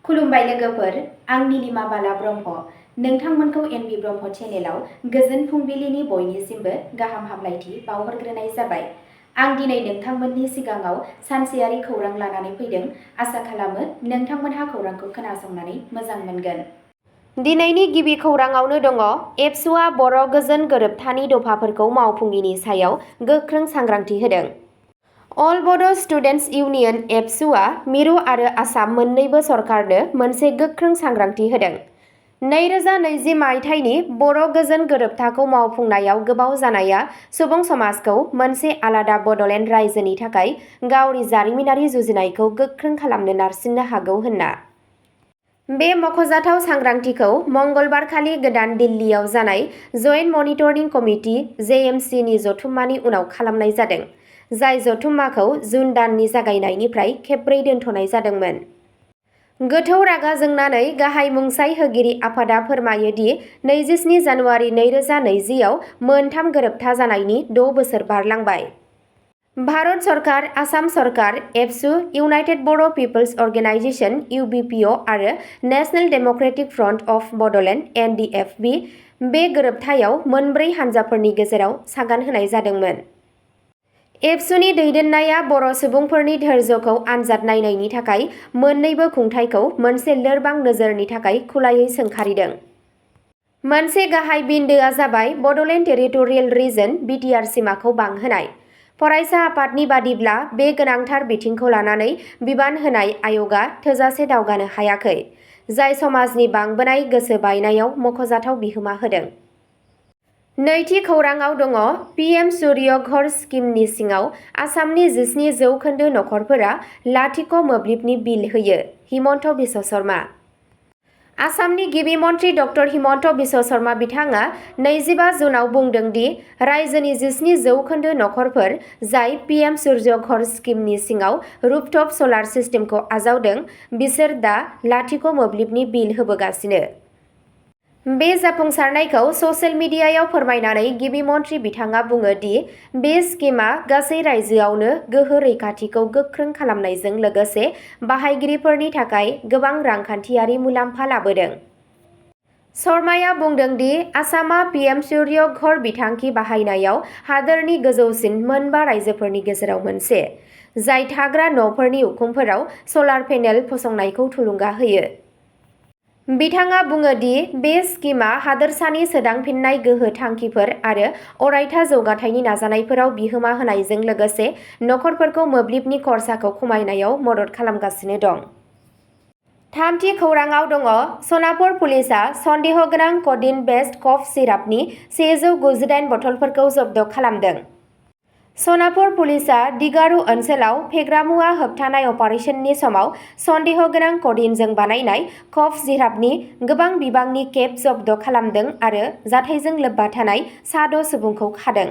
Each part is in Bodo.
खुलुमबाय लोगोफोर, आं नीलिमा बाला ब्रह्म। नोंथांमोनखौ एनबि ब्रह्म चेनेलाव गोजोन फुंबिलिनि बयनिसिमबो गाहाम हामलायथि बावहरग्रोनाय जाबाय। आं दिनै नोंथांमोननि सिगाङाव सानसेयारि खौरां लानानै फैदों। आसा खालामो नोंथांमोनहा खौरांखौ खोनासंनानै मोजां मोनगोन। दिनैनि गिबि खौराङावनो दङ एबसुआ बर' गोजोन गोरोबथानि दफाफोरखौ मावफुङिनि सायाव गोख्रों सांग्रांथि होदों। अल बड' स्टुडेन्टस इउनियन एबसुआ मिरु आरो आसाम मोन्नैबो सरकारनो मोनसे गोख्रों सांग्रांथि होदों। 2020 मायथाइनि बर' गोजोन गोरोबथाखौ मावफुंनायाव गोबाव जानाया सुबुं समाजखौ मोनसे आलादा बड'लेण्ड रायजोनि थाखाय गावनि जारिमिनारि जुजिनायखौ गोख्रों खालामनो नारसिननो हागौ होनना। बे मख'जाथाव सांग्रांथिखौ मंगलबारखालि गोदान दिल्लीयाव जानाय जइन्ट मनिटरिं कमिटि (JMC) नि जथुम्मानि उनाव खालामनाय जादों, जाय जथुम्माखौ जुन दाननि जागायनायनिफ्राय खेबब्रै दोनथ'नाय जादोंमोन। गोथौ रागा जोंनानै गाहाय मुंसाइ होगिरि आफादा फोरमायो दि 27 जानुवारि 2020 आव मोनथाम गोरोबथा जानायनि 6 बोसोर बारलांबाय। भारत सरकार, आसाम सरकार, एबसु, इउनाइटेड बर' पिपल्स अर्गेनाइजेशन (UBPO) आरो national Democratic front of Bodoland (NDFB) बे गोरोबथायाव मोनब्रै हानजाफोरनि गेजेराव सागान होनाय जादोंमोन। एबसुनि दैदेननाया बर' सुबुंफोरनि धोर्यखौ आनजाद नायनायनि थाखाय मोन्नैबो खुंथायखौ मोनसे लोरबां नोजोरनि थाखाय खुलायै सोंखारिदों। मोनसे गाहाय बिन्दोआ जाबाय बड'लेण्ड टेरिटरियेल रिजन (BTR) सिमाखौ बांहोनाय। फरायसा आफादनि बादिब्ला बे गोनांथार बिथिंखौ लानानै बिबान होनाय आय'गआ थोजासे दावगानो हायाखै, जाय समाजनि बांबोनाय गोसो बायनायाव मख'जाथाव बिहोमा होदों। नैथि खौराङाव दङ PM सूर्य घर स्किमनि सिङाव आसामनि 17% नखरफोरा लाथिख' मोब्लिबनि बिल होयो। हिमन्त बिश्व शर्मा। आसामनि गिबि मन्थ्रि ड हिमन्त बिश्व शर्मा बिथाङा 25 जुनआव बुंदों दि रायजोनि 17% नखरफोर जाय PM सूर्य घर स्किमनि सिङाव रुफटप सलार सिस्टेमखौ आजावदों, बिसोर दा लाथिख' मोब्लिबनि बिल होबोगासिनो। बे जाफुंसारनायखौ ससियेल मिडियायाव फोरमायनानै गिबि मन्थ्रि बिथाङा बुङो दि बे स्किमआ गासै रायजोआवनो गोहो रैखाथिखौ गोख्रों खालामनायजों लोगोसे बाहायगिरिफोरनि थाखाय गोबां रांखान्थियारि मुलाम्फा लाबोदों। शर्माया बुंदों दि आसामआ PM सूर्य घर बिथांखि बाहायनायाव हादोरनि गोजौसिन मोनबा रायजोफोरनि गेजेराव मोनसे, जाय थाग्रा न'फोरनि उखुमफोराव सलार पेनेल फसंनायखौ थुलुंगा होयो। बिथाङा बुङो दि बे स्किमआ हादोरसानि सोदांफिननाय गोहो थांखिफोर आरो अरायथा जौगाथायनि नाजानायफोराव बिहोमा होनायजों लोगोसे नखरफोरखौ मोब्लिबनि खरसाखौ खमायनायाव मदद खालामगासिनो दं। थामथि खौराङाव दङ सनापुर पुलिसआ सन्देह गोनां क'डिन-बेस्ड कफ सिरापनि 198 बथलफोरखौ जब्द खालामदों। सनापुर पुलिसआ दिगारु ओनसोलाव फेग्रा मुवा होबथानाय अपारेशननि समाव सन्देह गोनां क'डिनजों बानायनाय कफ सिरापनि गोबां बिबांनि केप जब्द खालामदों आरो जाथायजों लोब्बा थानाय 6 सुबुंखौ खादों।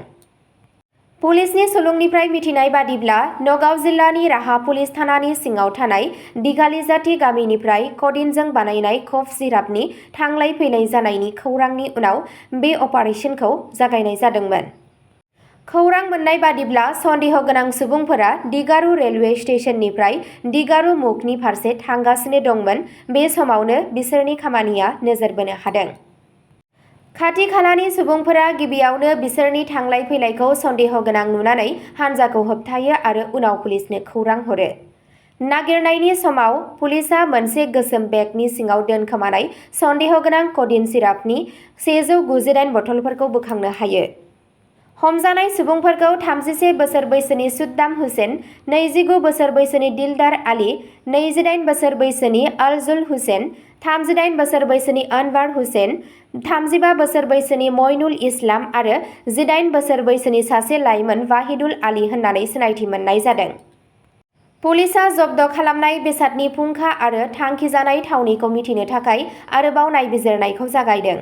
पुलिसनि सुलुंनिफ्राय मिथिनाय बादिब्ला नगाव जिल्लानि राहा पुलिस थानानि सिङाव थानाय दिघालिजाति गामिनिफ्राय क'डिनजों बानायनाय कफ सिरापनि थांलाय फैलाय जानायनि खौरांनि उनाव बे अपारेशनखौ जागायनाय जादोंमोन। खौरां मोन्नाय बादिब्ला सन्देह गोनां सुबुंफोरा दिगारु रेलवे स्टेशननिफ्राय दिगारु मुखनि फारसे थांगासिनो दंमोन। बे समावनो बिसोरनि खामानिया नोजोर बोनो हादों। खाथि खालानि सुबुंफोरा गिबियावनो बिसोरनि थांलाय फैलायखौ सन्देह गोनां नुनानै हानजाखौ होबथायो आरो उनाव पुलिसनो खौरां हरो। नागिरनायनि समाव पुलिसआ मोनसे गोसोम बेगनि सिङाव दोनखोमानाय सन्देह गोनां क'डिन सिरापनि 198 बथलफोरखौ बोखांनो हायो। हमजानाय सुबुंफोरखौ 31 बोसोर बैसोनि सुद्दाम हुसेन, 29 बोसोर बैसोनि दिलदार आली, 28 बोसोर बैसोनि अलजुल हुसेन, 38 बोसोर बैसोनि अनवार हुसेन, 35 बोसोर बैसोनि मइनुल इस्लाम आरो 18 बोसोर बैसोनि सासे लाइमोन वाहिदुल आली होननानै सिनायथि मोननाय जादों। पुलिसआ जब्द खालामनाय बेसादनि फुंखा आरो थांखिजानाय थावनिखौ मिथिनो थाखाय आरोबाव नायबिजिरनायखौ जागायदों।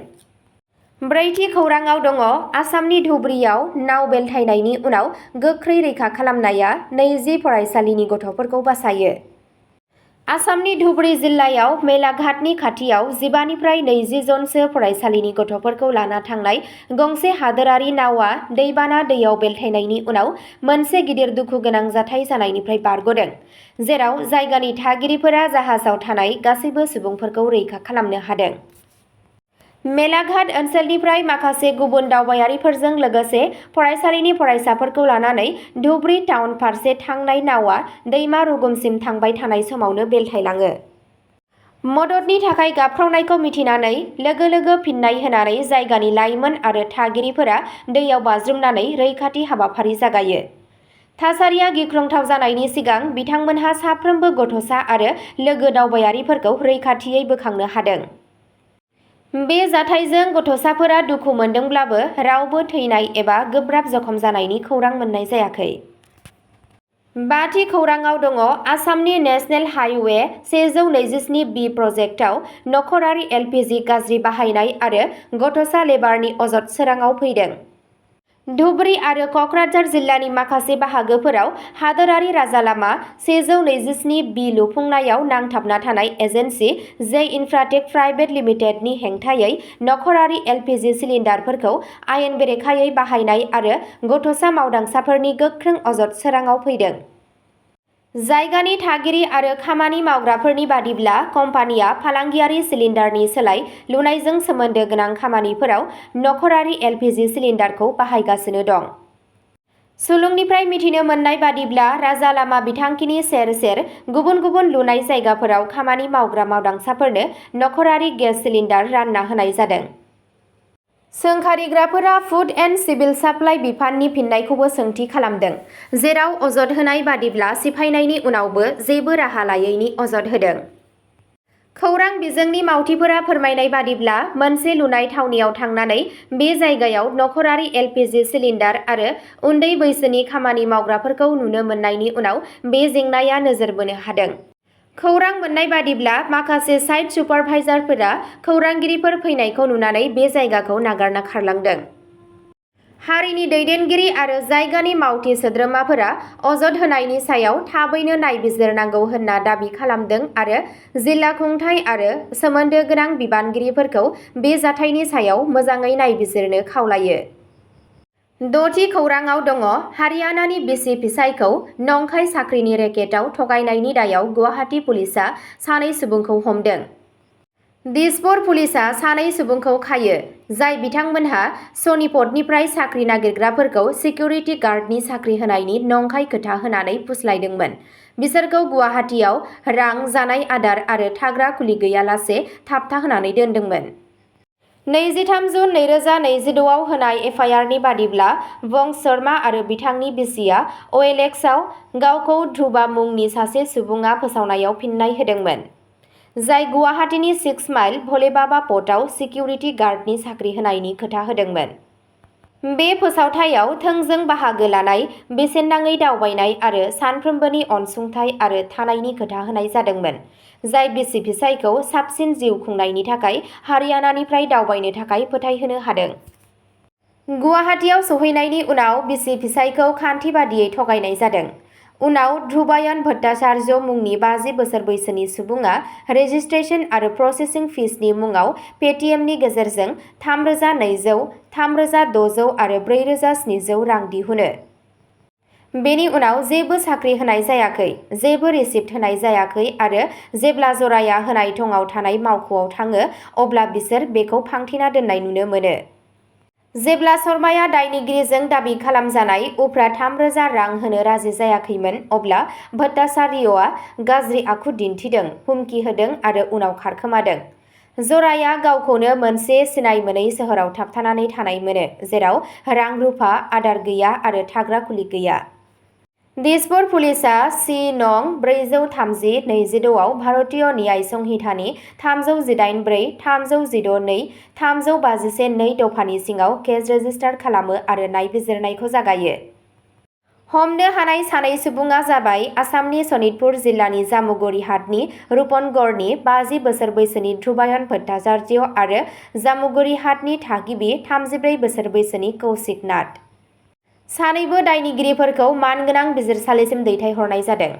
ब्रैथि खौराङाव दङ आसामनि धुबुरीआव नाव बेलथायनायनि उनाव गोख्रै रैखा खालामनाया 20 फरायसालिनि गथ'फोरखौ बासायो। आसामनि धुबुरी जिल्लायाव मेलाघाटनि खाथियाव 15निफ्राय 20 जनसो फरायसालिनि गथ'फोरखौ लाना थांनाय गंसे हादोरारि नावआ दैबाना दैयाव बेलथायनायनि उनाव मोनसे गिदिर दुखु गोनां जाथाय जानायनिफ्राय बारग'दों, जेराव जायगानि थागिरिफोरा जाहाजाव थानाय गासैबो सुबुंफोरखौ रैखा खालामनो हादों। मेलाघाट ओनसोलनिफ्राय माखासे गुबुन दावबायारिफोरजों लोगोसे फरायसालिनि फरायसाफोरखौ लानानै धुबुरी टाउन फारसे थांनाय नावआ दैमा रुगुंसिम थांबाय थानाय समावनो बेलथायलाङो। मददनि थाखाय गाबख्रावनायखौ मिथिनानै लोगो लोगो फिन्नाय होनानै जायगानि लाइमोन आरो थागिरिफोरा दैयाव बाज्रुमनानै रैखाथि हाबाफारि जागायो। थासारिया गिख्रंथाव जानायनि सिगां बिथांमोनहा साफ्रोमबो गथ'सा आरो लोगो दावबायारिफोरखौ रैखाथियै बोखांनो हादों। बे जाथायजों गथ'साफोरा दुखु मोनदोंब्लाबो रावबो थैनाय एबा गोब्राब जखम जानायनि खौरां मोननाय जायाखै। बाथि खौराङाव दङ आसामनि नेशनेल हाइवे 127B प्रजेक्टआव नखरारि LPG गाज्रि बाहायनाय आरो गथ'सा लेबारनि अजद सोराङाव फैदों। धुबुरी आरो क'क्राझार जिल्लानि माखासे बाहागोफोराव हादोरारि राजालामा 127B लुफुंनायाव नांथाबना थानाय एजेन्सि जे इन्फ्राटेक प्राइभेट लिमिटेडनि हेंथायै नखरारि LPG सिलिन्डारफोरखौ आयेन बेरेखायै बाहायनाय आरो गथ'सा मावदांसाफोरनि गोख्रों अजद सोराङाव फैदों। जायगानि थागिरि आरो खामानि मावग्राफोरनि बादिब्ला कम्पानिया फालांगियारि सिलिन्डारनि सोलाय लुनायजों सोमोन्दो गोनां खामानिफोराव नखरारि LPG सिलिन्डारखौ बाहायगासिनो दं। सुलुंनिफ्राय मिथिनो मोननाय बादिब्ला राजालामा बिथांखिनि सेर सेर गुबुन गुबुन लुनाय जायगाफोराव खामानि मावग्रा मावदांसाफोरनो नखरारि गेस सिलिन्डार रानना होनाय जादों। सोंखारिग्राफोरा फुड एन्ड सिभिल साप्लाइ बिफाननि फिननायखौबो सोंथि खालामदों, जेराव अजद होनाय बादिब्ला सिफायनायनि उनावबो जेबो राहा लायैनि अजद होदों। खौरां बिजोंनि मावथिफोरा फोरमायनाय बादिब्ला मोनसे लुनाय थावनियाव थांनानै बे जायगायाव नखरारि LPG सिलिन्डार आरो उन्दै बैसोनि खामानि मावग्राफोरखौ नुनो मोननायनि उनाव बे जेंनाया नोजोर बोनो हादों। खौरां मोननाय बादिब्ला माखासे साइट सुपारभाइजारफोरा खौरांगिरिफोर फैनायखौ नुनानै बे जायगाखौ नागारना खारलांदों। हारिनि दैदेनगिरि आरो जायगानि मावथि सोद्रोमाफोरा अजद होनायनि सायाव थाबैनो नायबिजिरनांगौ होनना दाबि खालामदों आरो जिल्ला खुंथाय आरो सोमोन्दो गोनां बिबानगिरिफोरखौ बे जाथायनि सायाव मोजाङै नायबिजिरनो खावलायो। द'थि खौराङाव दङ हारियानानि बिसि फिसायखौ नंखाय साख्रिनि रेकेटआव थगायनायनि दायाव गुवाहाटी पुलिसआ सानै सुबुंखौ हमदों। दिसपुर पुलिसआ सानै सुबुंखौ खायो, जाय बिथांमोनहा सनिपतनिफ्राय साख्रि नागिरग्राफोरखौ सिकिउरिटि गार्डनि साख्रि होनायनि नंखाय खोथा होनानै फुस्लायदोंमोन। बिसोरखौ गुवाहाटीआव रां, जानाय आदार आरो थाग्रा खुलि गैयालासे थाबथाहोनानै दोनदोंमोन। 23 जुन 2026 आव होनाय एफआइआरनि बादिब्ला वंश शर्मा आरो बिथांनि बिसिया OLXआव गावखौ ध्रुवा मुंनि सासे सुबुङा फोसावनायाव फिन्नाय होदोंमोन, जाय गुवाहाटीनि 6 माइल भोलेबाबा प'र्टआव सिकिउरिटि गार्डनि साख्रि होनायनि खोथा होदोंमोन। बे फोसावथायाव थोंजों बाहागो लानाय, बेसेन नाङै दावबायनाय आरो सानफ्रोमबोनि अनसुंथाइ आरो थानायनि खोथा होनाय जादोंमोन, जाय बिसि फिसायखौ साबसिन जिउ खुंनायनि थाखाय हारियानानिफ्राय दावबायनो थाखाय फोथायहोनो हादों। गुवाहाटीआव सौहैनायनि उनाव बिसि फिसायखौ खान्थि बादियै थगायनाय जादों। उनाव ध्रुवायन भट्टाचार्य मुंनि 50 बोसोर बैसोनि सुबुङा रेजिस्ट्रेशन आरो प्रसेसिं फिसनि मुङाव पेटिएमनि गेजेरजों 3,200, 3,600 आरो 4,700 रां दिहुनो। बेनि उनाव जेबो साख्रि होनाय जायाखै, जेबो रिसिप्ट होनाय जायाखै आरो जेब्ला जराया होनाय थंआव थानाय मावख'आव थाङो अब्ला बिसोर बेखौ फांथेना दोननाय नुनो मोनो। जेब्ला शर्माया दायनिगिरिजों दाबि खालामजानाय उफ्रा 3,000 रां होनो राजि जायाखैमोन अब्ला भट्टाचार्यआ गाज्रि आखु दिन्थिदों, हुमखि होदों आरो उनाव खारखोमादों। जराया गावखौनो मोनसे सिनाय मोनै सोहोराव थाबथानानै थानाय मोनो, जेराव रां-रुफा, आदार गैया आरो थाग्रा खुलि गैया। दिसपुर पुलिसआ सि-नं 430/26 आव भारतीय न्याय संहितानि 318(4), 316(2), 351(2) दफानि सिङाव केस रेजिस्टार खालामो आरो नायबिजिरनायखौ जागायो। हमनो हानाय सानै सुबुङा जाबाय आसामनि सनितपुर जिल्लानि जामुगुरि हाटनि रुपनगड़नि 50 बोसोर बैसोनि ध्रुवायन भट्टाचार्य आरो जामुगुरि हाटनि थागिबि 34 बोसोर बैसोनि कौशिक नाथ। सानैबो दायनिगिरिफोरखौ मानगोनां बिजिरसालिसिम दैथायहरनाय जादों।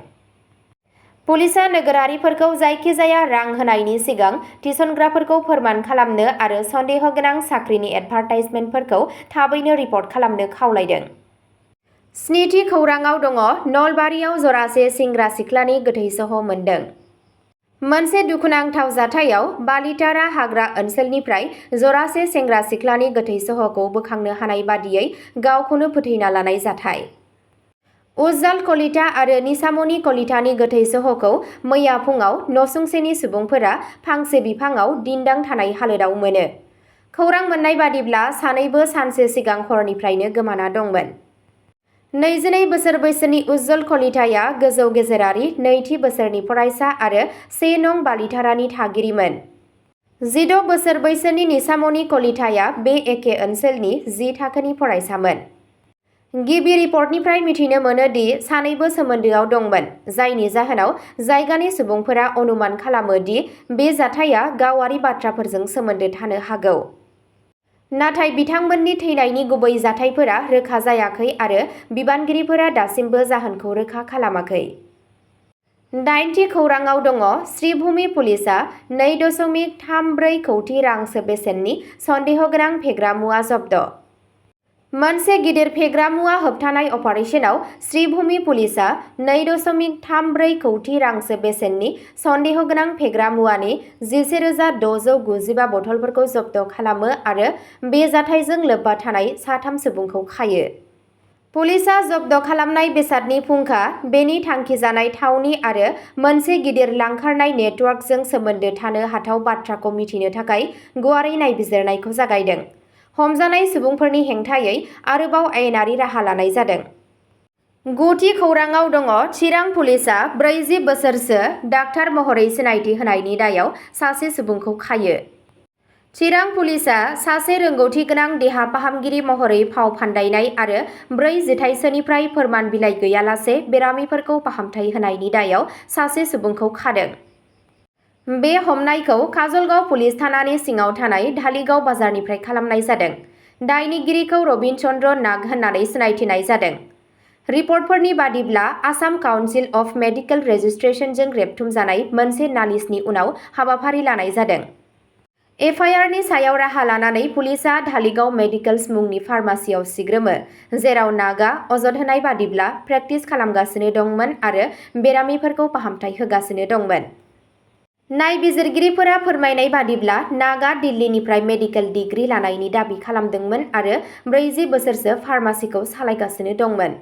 पुलिसा नोगोरारिफोरखौ जायखिजाया रां होनायनि सिगां थिसनग्राफोरखौ फोरमान खालामनो आरो सन्देह गोनां साख्रिनि एडभार्टाइजमेन्टफोरखौ थाबैनो रिपर्ट खालामनो खावलायदों। स्निथि खौराङाव दङ नलबारियाव जरासे सेंग्रा सिख्लानि गोथै सह मोन्दों। मोनसे दुखुनांथाव जाथायाव बालितारा हाग्रा ओनसोलनिफ्राय जरासे सेंग्रा सिख्लानि गोथै सहखौ बोखांनो हानाय बादियै गावखौनो फोथैना लानाय जाथाय। उज्जाल कलिता आरो निसामनि कलितानि गोथै सहखौ मैया फुङाव नसुंसेनि सुबुंफोरा फांसे बिफाङाव दिन्दां थानाय हालोदाव मोनो। खौरां मोननाय बादिब्ला सानैबो सानसे सिगां हरनिफ्रायनो गोमाना दंमोन। 22 बोसोर बैसोनि उज्जल कलिताया गोजौ गेजेरारि नैथि बोसोरनि फरायसा आरो 1 नं बालितारानि थागिरिमोन। 16 बोसोर बैसोनि निसामनि कलिताया बे एखे ओनसोलनि 10 थाखोनि फरायसामोन। गिबि रिपर्टनिफ्राय मिथिनो मोनो दि सानैबो सोमोन्दोआव दंमोन, जायनि जाहोनाव जायगानि सुबुंफोरा अनुमान खालामो दि बे जाथाया गावारि बाथ्राफोरजों सोमोन्दो थानो हागौ। नाथाय बिथांमोननि थैनायनि गुबै जाथायफोरा रोखा जायाखै आरो बिबानगिरिफोरा दासिमबो जाहोनखौ रोखा खालामाखै। 8थि खौराङाव दङ श्रीभूमि पुलिसआ 2.34 कौटि रांसो बेसेननि सन्देहगोनां फेग्रा मुवा जब्द। मोनसे गिदिर फेग्रा मुवा होबथानाय अपारेशनाव श्रीभूमि पुलिसआ 2.34 कौटि रांसो बेसेननि सन्देहगोनां फेग्रा मुवानि 11,695 बथलफोरखौ जब्द खालामो आरो बे जाथायजों लोब्बा थानाय 3 सुबुंखौ खायो। पुलिसआ जब्द खालामनाय बेसादनि फुंखा, बेनि थांखिजानाय थावनि आरो मोनसे गिदिर लांखारनाय नेटवर्कजों सोमोन्दो थानो हाथाव बाथ्राखौ मिथिनो थाखाय गुवारै नायबिजिरनायखौ जागायदों। हमजानाय सुबुंफोरनि हेंथायै आरोबाव आयेनारि राहा लानाय जादों। 9थि खौराङाव दङ चिरां पुलिसआ 40 बोसोरसो डाक्टार महरै सिनायथि होनायनि दायाव सासे सुबुंखौ खायो। चिरां पुलिसआ सासे रोंगौथि गोनां देहा फाहामगिरि महरै फाव फान्दायनाय आरो 4 जिथाइसोनिफ्राय फोरमान बिलाइ गैयालासे बेरामिफोरखौ फाहामथाय होनायनि दायाव सासे सुबुंखौ खादों। बे हमनायखौ काजलगाव पुलिस थानानि सिङाव थानाय धालिगाव बाजारनिफ्राय खालामनाय जादों। दायनिगिरिखौ रबिन चन्द्र नाग होननानै सिनायथिनाय जादों। रिपर्टफोरनि बादिब्ला आसाम काउन्सिल अफ मेडिकेल रेजिस्ट्रेशनजों रेबथुमजानाय मोनसे नालिसनि उनाव हाबाफारि लानाय जादों। एफआइआरनि सायाव राहा लानानै पुलिसआ धालिगाव मेडिकेल्स मुंनि फार्मासियाव सिग्रोमो, जेराव नागआ अजद होनाय बादिब्ला प्रेक्टिस खालामगासिनो दंमोन आरो बेरामिफोरखौ फाहामथाय होगासिनो दंमोन। नायबिजिरगिरिफोरा फोरमायनाय बादिब्ला नागआ दिल्लीनिफ्राय मेडिकेल डिग्री लानायनि दाबि खालामदोंमोन आरो 40 बोसोरसो फार्मासिखौ सालायगासिनो दंमोन।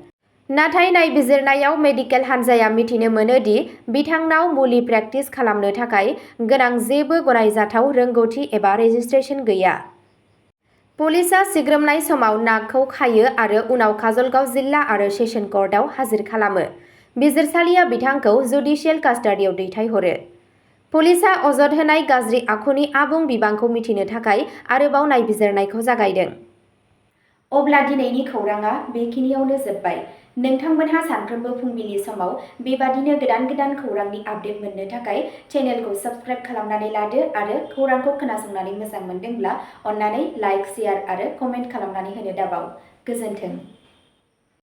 नाथाय नायबिजिरनायाव मेडिकेल हानजाया मिथिनो मोनो दि बिथांनाव मुलि प्रेक्टिस खालामनो थाखाय गोनां जेबो गनायजाथाव रोंगौथि एबा रेजिस्ट्रेशन गैया। पुलिसआ सिग्रोमनाय समाव नागखौ खायो आरो उनाव काजलगाव जिल्ला आरो सेसन कर्टआव हाजिर खालामो। बिजिरसालिया बिथांखौ जुडिशियेल कास्टडियाव दैथायहरो। पुलिसआ अजद होनाय गाज्रि आखुनि आबुं बिबांखौ मिथिनो थाखाय आरोबाव नायबिजिरनायखौ जागायदों। अब्ला दिनैनि खौराङा बेखिनियावनो जोबबाय। नोंथांमोनहा सानफ्रोमबो फुंबिलि समाव बेबादिनो गोदान खौरांनि आपडेट मोननो थाखाय चेनेलखौ साबस्क्राइब खालामनानै लादो आरो खौरांखौ खोनासंनानै मोजां मोनदोंब्ला अन्नानै लाइक, शेयार आरो कमेन्ट खालामनानै होनो दाबाव। गोजोन्थों।